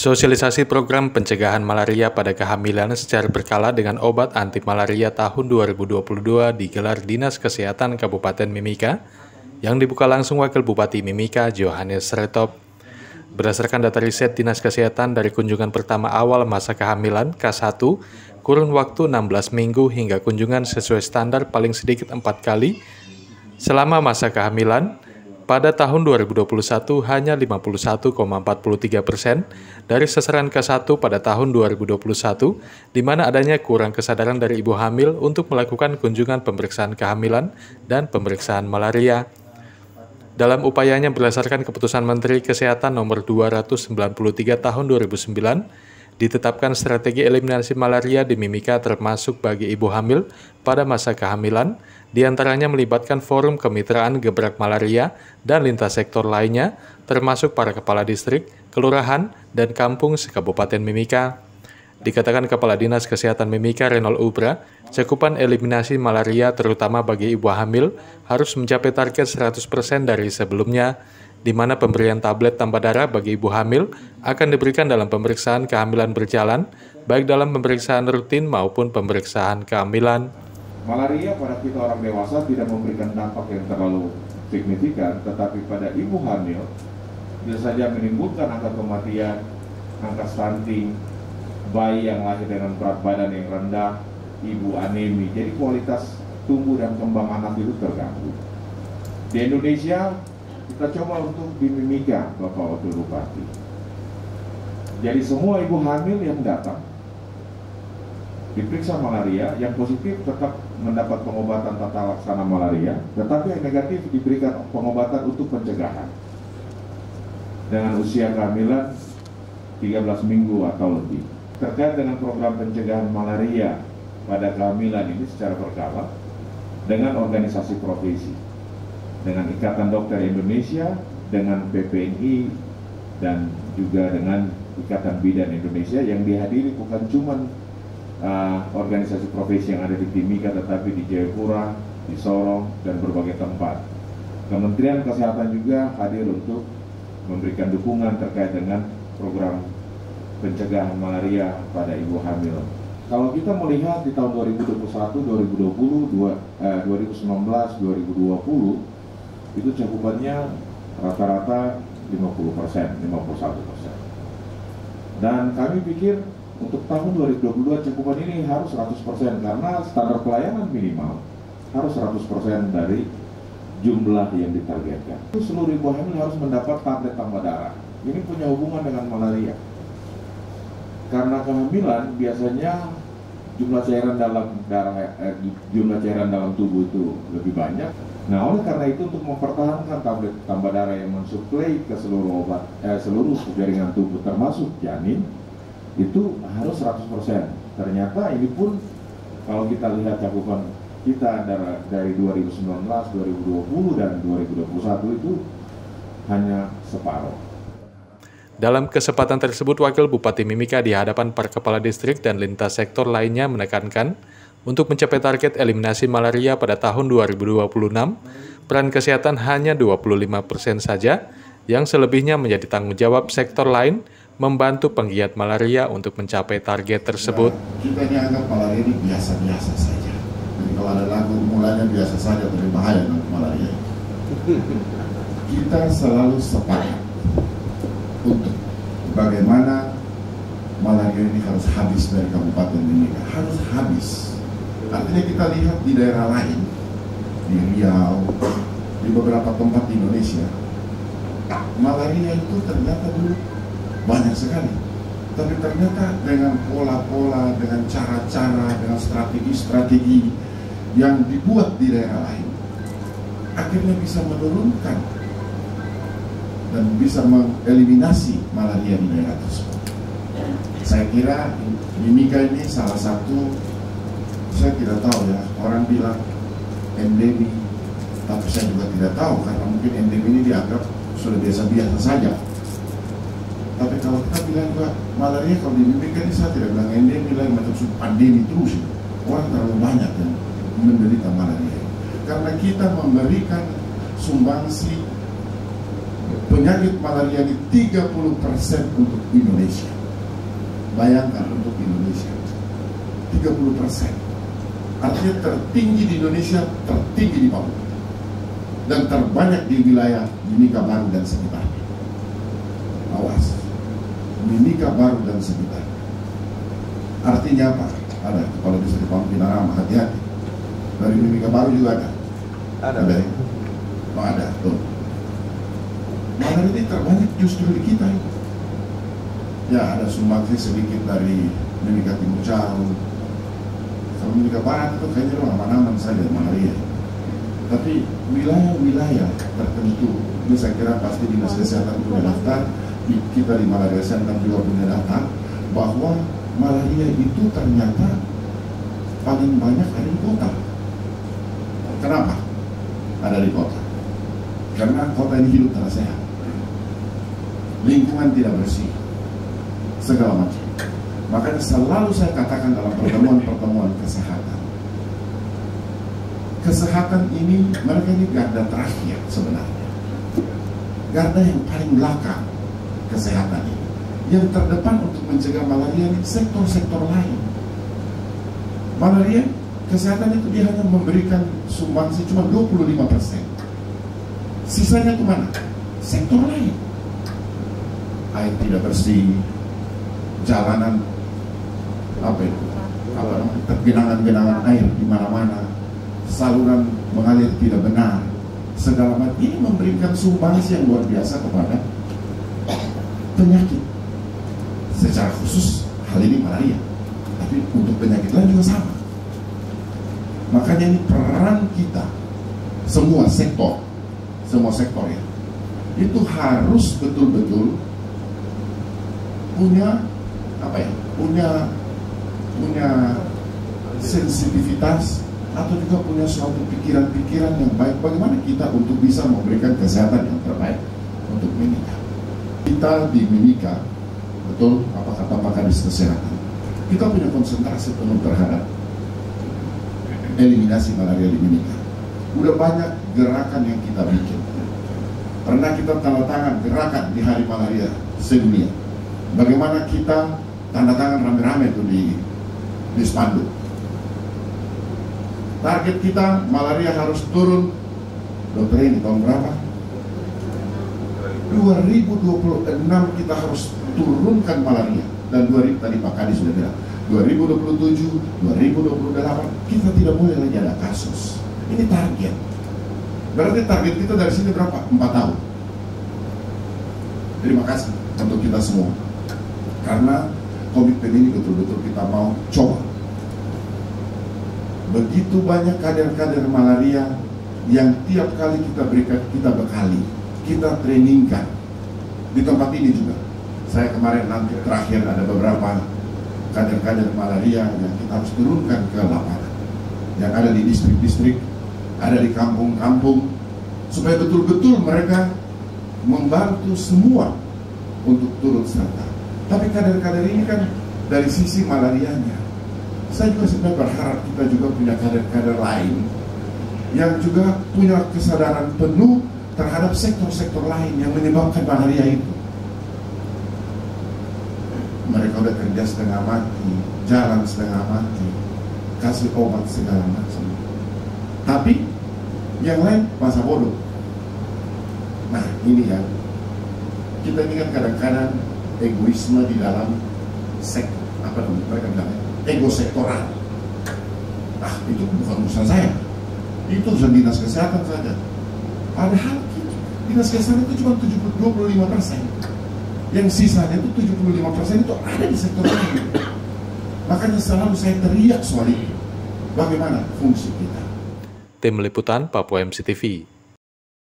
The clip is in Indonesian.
Sosialisasi program pencegahan malaria pada kehamilan secara berkala dengan obat anti malaria tahun 2022 digelar Dinas Kesehatan Kabupaten Mimika yang dibuka langsung Wakil Bupati Mimika, Johannes Retop. Berdasarkan data riset Dinas Kesehatan dari kunjungan pertama awal masa kehamilan K1, kurun waktu 16 minggu hingga kunjungan sesuai standar paling sedikit 4 kali selama masa kehamilan, pada tahun 2021 hanya 51,43% dari sasaran K1 pada tahun 2021, di mana adanya kurang kesadaran dari ibu hamil untuk melakukan kunjungan pemeriksaan kehamilan dan pemeriksaan malaria. Dalam upayanya berdasarkan Keputusan Menteri Kesehatan Nomor 293 Tahun 2009, ditetapkan strategi eliminasi malaria di Mimika termasuk bagi ibu hamil pada masa kehamilan, diantaranya melibatkan forum kemitraan gebrak malaria dan lintas sektor lainnya, termasuk para kepala distrik, kelurahan, dan kampung se-Kabupaten Mimika. Dikatakan Kepala Dinas Kesehatan Mimika Renol Ubra, cakupan eliminasi malaria terutama bagi ibu hamil harus mencapai target 100% dari sebelumnya, di mana pemberian tablet tambah darah bagi ibu hamil akan diberikan dalam pemeriksaan kehamilan berjalan, baik dalam pemeriksaan rutin maupun pemeriksaan kehamilan. Malaria pada kita orang dewasa tidak memberikan dampak yang terlalu signifikan, tetapi pada ibu hamil bisa saja menimbulkan angka kematian, angka stunting, bayi yang lahir dengan berat badan yang rendah, ibu anemi. Jadi kualitas tumbuh dan kembang anak itu terganggu. Di Indonesia kita coba untuk di Mimika, Bapak Wakil Bupati. Jadi semua ibu hamil yang datang diperiksa malaria, yang positif tetap mendapat pengobatan tata laksana malaria, tetapi yang negatif diberikan pengobatan untuk pencegahan dengan usia kehamilan 13 minggu atau lebih. Terkait dengan program pencegahan malaria pada kehamilan ini secara berkala dengan organisasi profesi, dengan Ikatan Dokter Indonesia, dengan PPNI, dan juga dengan Ikatan Bidan Indonesia yang dihadiri bukan cuma organisasi profesi yang ada di Timika, tetapi di Jayapura, di Sorong, dan berbagai tempat. Kementerian Kesehatan juga hadir untuk memberikan dukungan terkait dengan program pencegahan malaria pada ibu hamil. Kalau kita melihat di tahun 2021, 2020, 2019, 2020, itu cakupannya rata-rata 50%, 51%. Dan kami pikir untuk tahun 2022 cakupan ini harus 100% karena standar pelayanan minimal harus 100% dari jumlah yang ditargetkan. Seluruh ibu hamil harus mendapat tablet tambah darah. Ini punya hubungan dengan malaria. Karena kehamilan biasanya jumlah cairan dalam tubuh itu lebih banyak. Nah, oleh karena itu untuk mempertahankan tablet tambah darah yang mensuplai ke seluruh jaringan tubuh termasuk janin, itu harus 100%. Ternyata ini pun kalau kita lihat cakupan kita dari 2019, 2020, dan 2021 itu hanya separuh. Dalam kesempatan tersebut, Wakil Bupati Mimika di hadapan para kepala distrik dan lintas sektor lainnya menekankan untuk mencapai target eliminasi malaria pada tahun 2026, peran kesehatan hanya 25% saja, yang selebihnya menjadi tanggung jawab sektor lain membantu penggiat malaria untuk mencapai target tersebut. Kita ini anggap malaria ini biasa-biasa saja. Jadi kalau ada lagu mulanya biasa saja, tapi bahaya untuk malaria. Kita selalu sepakat untuk bagaimana malaria ini harus habis dari Kabupaten Mimika, harus habis. Artinya kita lihat di daerah lain, di Riau, di beberapa tempat di Indonesia, malaria itu ternyata dulu banyak sekali, tapi ternyata dengan pola-pola, dengan cara-cara, dengan strategi-strategi yang dibuat di daerah lain, akhirnya bisa menurunkan dan bisa mengeliminasi malaria di daerah tersebut. Saya kira Mimika ini salah satu, saya tidak tahu ya, orang bilang endemi, tapi saya juga tidak tahu karena mungkin endemi ini dianggap sudah biasa-biasa saja. Tapi kalau kita bilang juga malaria kalau di Mimika ini saya tidak bilang endemi, bilang macam pandemi terus. Orang terlalu banyak yang menderita malaria. Karena kita memberikan sumbangsi penyakit malaria di 30% untuk Indonesia. Bayangkan untuk Indonesia 30%. Artinya tertinggi di Indonesia, tertinggi di Papua, dan terbanyak di wilayah Mimika Baru dan sekitarnya. Awas, Mimika Baru dan sekitarnya. Artinya apa? Ada kepala desa di Pamuk Pinarama, hati-hati. Dari Mimika Baru juga ada. Ada ya? Oh, ada, tuh. Malah ini terbanyak justru di kita ini. Ya, ada sumbangsi sedikit dari Mimika Timur Jauh. Kalau Mimika Barat itu kayaknya aman-aman saja malaria. Tapi wilayah-wilayah tertentu, ini saya kira pasti Dinas Kesehatan punya daftar, kita di Malaria Center juga punya data, bahwa malaria itu ternyata paling banyak ada di kota. Kenapa ada di kota? Karena kota ini hidup tak sehat, lingkungan tidak bersih, segala macam. Makanya selalu saya katakan dalam pertemuan-pertemuan kesehatan ini, mereka ini garda terakhir sebenarnya, garda yang paling belakang kesehatan ini. Yang terdepan untuk mencegah malaria ini sektor-sektor lain. Malaria, kesehatan itu dia hanya memberikan sumbangsi cuma 25%. Sisanya kemana? Sektor lain. Air tidak bersih, jalanan genangan air di mana-mana, saluran mengalir tidak benar, segala macam ini memberikan sumbangsi yang luar biasa kepada penyakit. Secara khusus hal ini malaria, tapi untuk penyakit lain juga sama. Makanya ini peran kita semua sektor ya, itu harus betul-betul punya punya sensitivitas atau juga punya suatu pikiran-pikiran yang baik bagaimana kita untuk bisa memberikan kesehatan yang terbaik untuk Mimika. Kita di Mimika, betul apa kata pakar kesehatan, kita punya konsentrasi penuh terhadap eliminasi malaria di Mimika. Udah banyak gerakan yang kita bikin. Pernah kita tanda tangan gerakan di Hari Malaria Sedunia. Bagaimana kita tanda tangan rame-rame itu di spanduk. Target kita malaria harus turun. Dokter ini tahun berapa? 2026 kita harus turunkan malaria. Dan 2000 tadi Pak Kadi sudah bilang 2027, 2028 kita tidak boleh lagi ada kasus. Ini target. Berarti target kita dari sini berapa? 4 tahun. Terima kasih untuk kita semua. Karena komitmen ini betul-betul kita mau coba. Begitu banyak kader-kader malaria yang tiap kali kita berikan, kita bekali, kita trainingkan di tempat ini juga. Saya kemarin nanti terakhir ada beberapa kader-kader malaria yang kita harus turunkan ke lapangan, yang ada di distrik-distrik, ada di kampung-kampung, supaya betul-betul mereka membantu semua untuk turut serta. Tapi kader-kader ini kan dari sisi malarianya, saya juga sebenarnya berharap kita juga punya kader-kader lain yang juga punya kesadaran penuh terhadap sektor-sektor lain yang menyebabkan malaria itu. Mereka udah kerja setengah mati, jalan setengah mati, kasih obat segala macam. Tapi yang lain masa bodoh. Nah ini ya, kita ini kan kadang-kadang egoisme di dalam mereka bilang ego sektoral. Itu bukan urusan saya, itu urusan Dinas Kesehatan saja. Padahal Dinas Kesehatan itu cuma 25%. Yang sisanya itu 75% itu ada di sektor lain. Makanya selalu saya teriak soal itu. Bagaimana fungsi kita? Tim Liputan Papua MCTV.